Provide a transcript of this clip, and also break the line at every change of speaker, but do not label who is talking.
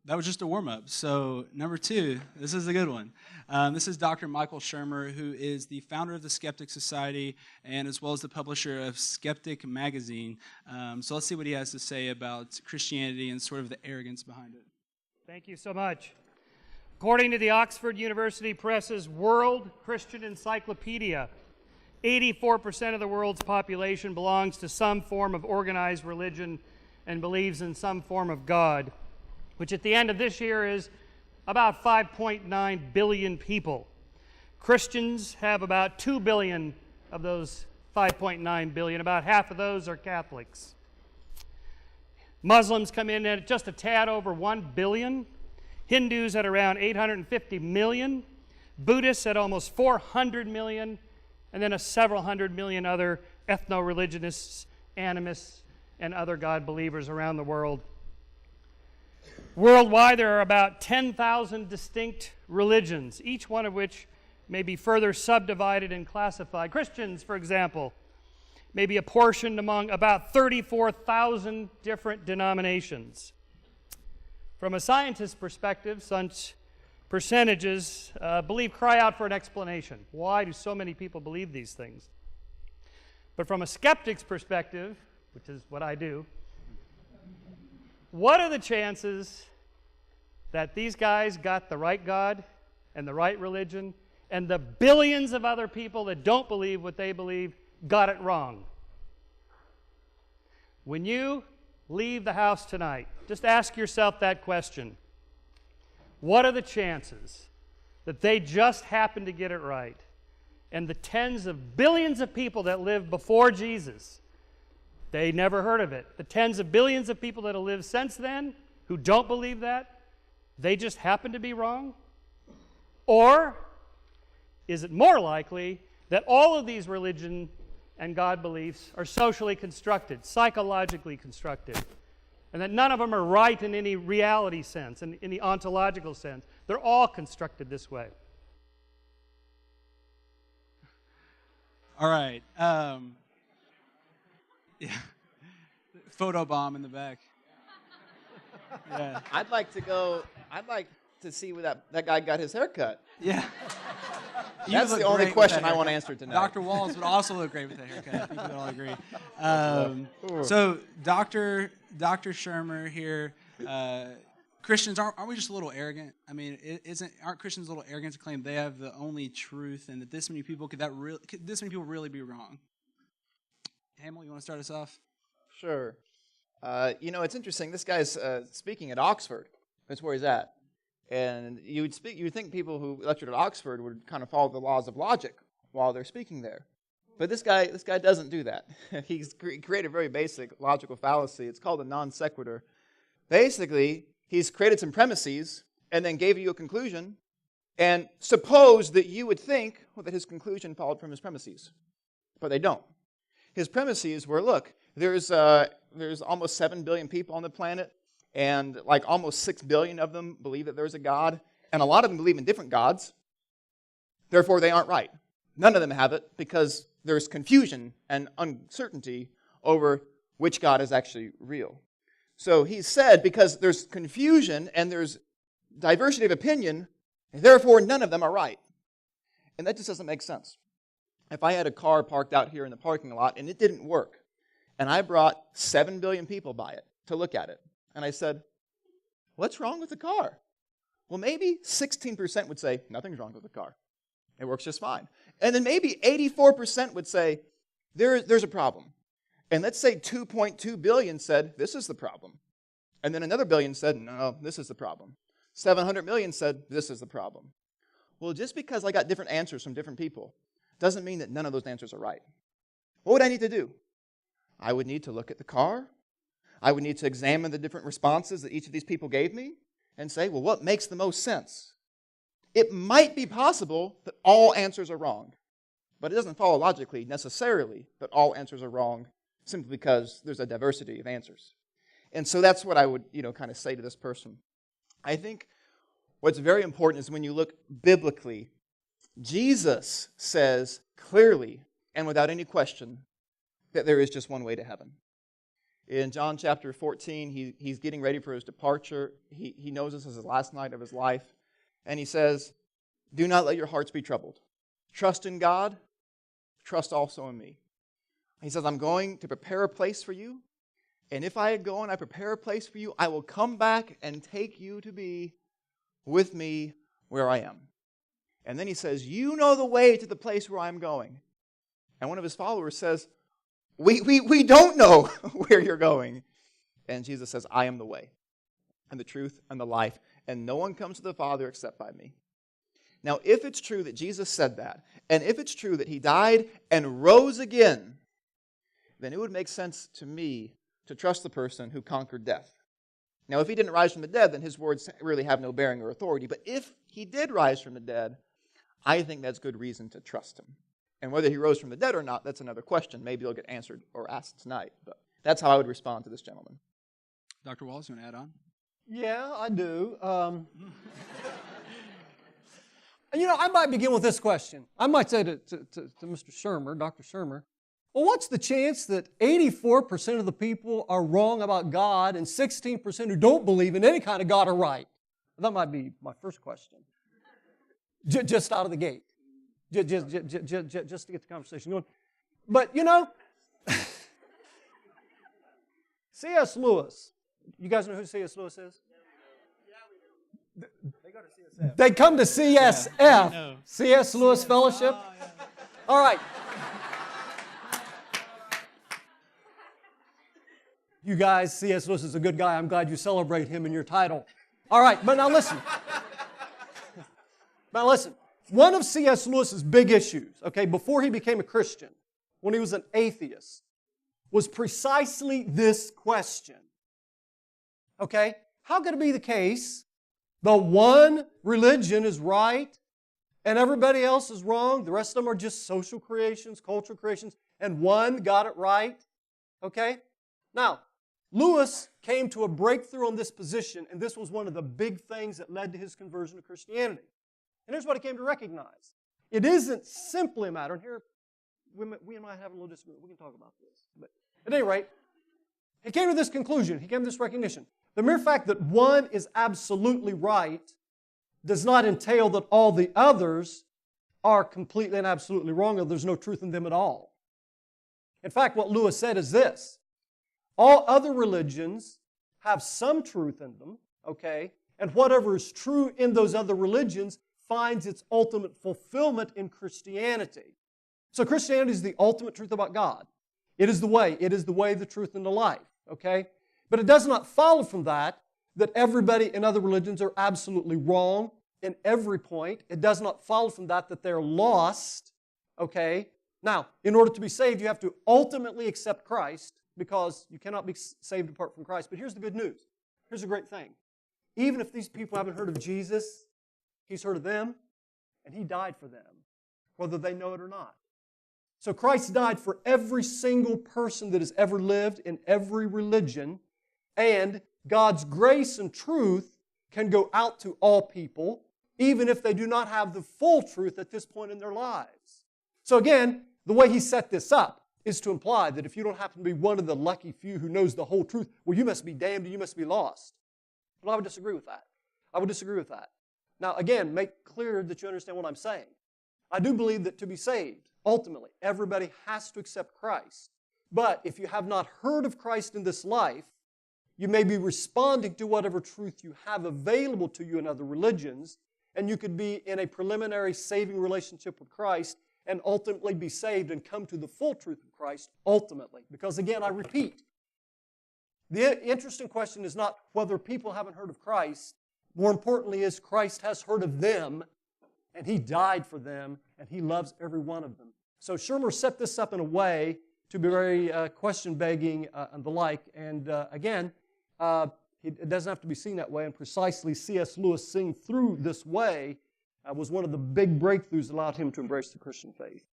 That was just a warm-up. So number 2, this is a good one. This is Dr. Michael Shermer, who is the founder of the Skeptic Society and as well as the publisher of Skeptic Magazine. So let's see what he has to say about Christianity and sort of the arrogance behind it.
Thank you so much. According to the Oxford University Press's World Christian Encyclopedia, 84% of the world's population belongs to some form of organized religion and believes in some form of God, which at the end of this year is about 5.9 billion people. Christians have about 2 billion of those 5.9 billion. About half of those are Catholics. Muslims come in at just a tad over 1 billion. Hindus at around 850 million. Buddhists at almost 400 million. And then several hundred million other ethno-religionists, animists, and other God believers around the world. Worldwide, there are about 10,000 distinct religions, each one of which may be further subdivided and classified. Christians, for example, may be apportioned among about 34,000 different denominations. From a scientist's perspective, such percentages cry out for an explanation. Why do so many people believe these things? But from a skeptic's perspective, which is what I do, what are the chances that these guys got the right God and the right religion, and the billions of other people that don't believe what they believe got it wrong? When you leave the house tonight, just ask yourself that question. What are the chances that they just happened to get it right, and the tens of billions of people that lived before Jesus, they never heard of it? The tens of billions of people that have lived since then who don't believe that, they just happen to be wrong? Or is it more likely that all of these religion and God beliefs are socially constructed, psychologically constructed, and that none of them are right in any reality sense, in the ontological sense? They're all constructed this way.
All right. Yeah. Photo bomb in the back. Yeah.
I'd like to see where that guy got his haircut.
Yeah.
That's the only question I want to answer tonight.
Dr. Walls would also look great with that haircut. I think we would all agree. So, Dr. Shermer here, Christians, aren't we just a little arrogant? I mean, aren't Christians a little arrogant to claim they have the only truth, and that this many people could this many people really be wrong? Hamill, you want to start us off?
Sure. It's interesting. This guy's speaking at Oxford. That's where he's at. And you would think people who lectured at Oxford would kind of follow the laws of logic while they're speaking there. But this guy doesn't do that. He's created a very basic logical fallacy. It's called a non sequitur. Basically, he's created some premises and then gave you a conclusion and supposed that you would think that his conclusion followed from his premises. But they don't. His premises were, look, there's almost 7 billion people on the planet, and like almost 6 billion of them believe that there's a God, and a lot of them believe in different gods. Therefore, they aren't right. None of them have it because there's confusion and uncertainty over which God is actually real. So he said, because there's confusion and there's diversity of opinion, therefore none of them are right. And that just doesn't make sense. If I had a car parked out here in the parking lot and it didn't work, and I brought 7 billion people by it to look at it, and I said, what's wrong with the car? Well, maybe 16% would say, nothing's wrong with the car. It works just fine. And then maybe 84% would say, there's a problem. And let's say 2.2 billion said, this is the problem. And then another billion said, no, this is the problem. 700 million said, this is the problem. Well, just because I got different answers from different people doesn't mean that none of those answers are right. What would I need to do? I would need to look at the car. I would need to examine the different responses that each of these people gave me and say, well, what makes the most sense? It might be possible that all answers are wrong, but it doesn't follow logically necessarily that all answers are wrong simply because there's a diversity of answers. And so that's what I would, kind of say to this person. I think what's very important is when you look biblically, Jesus says clearly and without any question that there is just one way to heaven. In John chapter 14, he's getting ready for his departure. He knows this is the last night of his life. And he says, do not let your hearts be troubled. Trust in God. Trust also in me. He says, I'm going to prepare a place for you. And if I go and I prepare a place for you, I will come back and take you to be with me where I am. And then he says, you know the way to the place where I'm going. And one of his followers says, we don't know where you're going. And Jesus says, I am the way and the truth and the life. And no one comes to the Father except by me. Now, if it's true that Jesus said that, and if it's true that he died and rose again, then it would make sense to me to trust the person who conquered death. Now, if he didn't rise from the dead, then his words really have no bearing or authority. But if he did rise from the dead, I think that's good reason to trust him. And whether he rose from the dead or not, that's another question. Maybe it'll get answered or asked tonight. But that's how I would respond to this gentleman.
Dr. Wallace, you want to add on?
Yeah, I do. I might begin with this question. I might say to Mr. Shermer, Dr. Shermer, well, what's the chance that 84% of the people are wrong about God and 16% who don't believe in any kind of God are right? That might be my first question. Just out of the gate. Just to get the conversation going. But, C.S. Lewis. You guys know who C.S. Lewis is? They go to CSF. They come to CSF. Yeah, C.S. Lewis Fellowship. Oh, yeah. All right. You guys, C.S. Lewis is a good guy. I'm glad you celebrate him in your title. All right, but now listen. One of C.S. Lewis's big issues, before he became a Christian, when he was an atheist, was precisely this question. How could it be the case the one religion is right and everybody else is wrong? The rest of them are just social creations, cultural creations, and one got it right? Now, Lewis came to a breakthrough on this position, and this was one of the big things that led to his conversion to Christianity. And here's what he came to recognize. It isn't simply a matter, and here we might have a little disagreement. We can talk about this. But at any rate, he came to this conclusion. He came to this recognition. The mere fact that one is absolutely right does not entail that all the others are completely and absolutely wrong, or there's no truth in them at all. In fact, what Lewis said is this. All other religions have some truth in them, and whatever is true in those other religions finds its ultimate fulfillment in Christianity. So Christianity is the ultimate truth about God. It is the way. It is the way, the truth, and the life. But it does not follow from that everybody in other religions are absolutely wrong in every point. It does not follow from that they're lost. Now, in order to be saved, you have to ultimately accept Christ, because you cannot be saved apart from Christ. But here's the good news. Here's a great thing. Even if these people haven't heard of Jesus, He's heard of them, and He died for them, whether they know it or not. So Christ died for every single person that has ever lived in every religion, and God's grace and truth can go out to all people, even if they do not have the full truth at this point in their lives. So again, the way He set this up is to imply that if you don't happen to be one of the lucky few who knows the whole truth, well, you must be damned and you must be lost. Well, I would disagree with that. Now, again, make clear that you understand what I'm saying. I do believe that to be saved, ultimately, everybody has to accept Christ. But if you have not heard of Christ in this life, you may be responding to whatever truth you have available to you in other religions, and you could be in a preliminary saving relationship with Christ and ultimately be saved and come to the full truth of Christ ultimately. Because again, I repeat, the interesting question is not whether people haven't heard of Christ. More importantly is Christ has heard of them, and He died for them, and He loves every one of them. So Shermer set this up in a way to be very question-begging and the like. And again, it doesn't have to be seen that way. And precisely C.S. Lewis seeing through this way was one of the big breakthroughs that allowed him to embrace the Christian faith.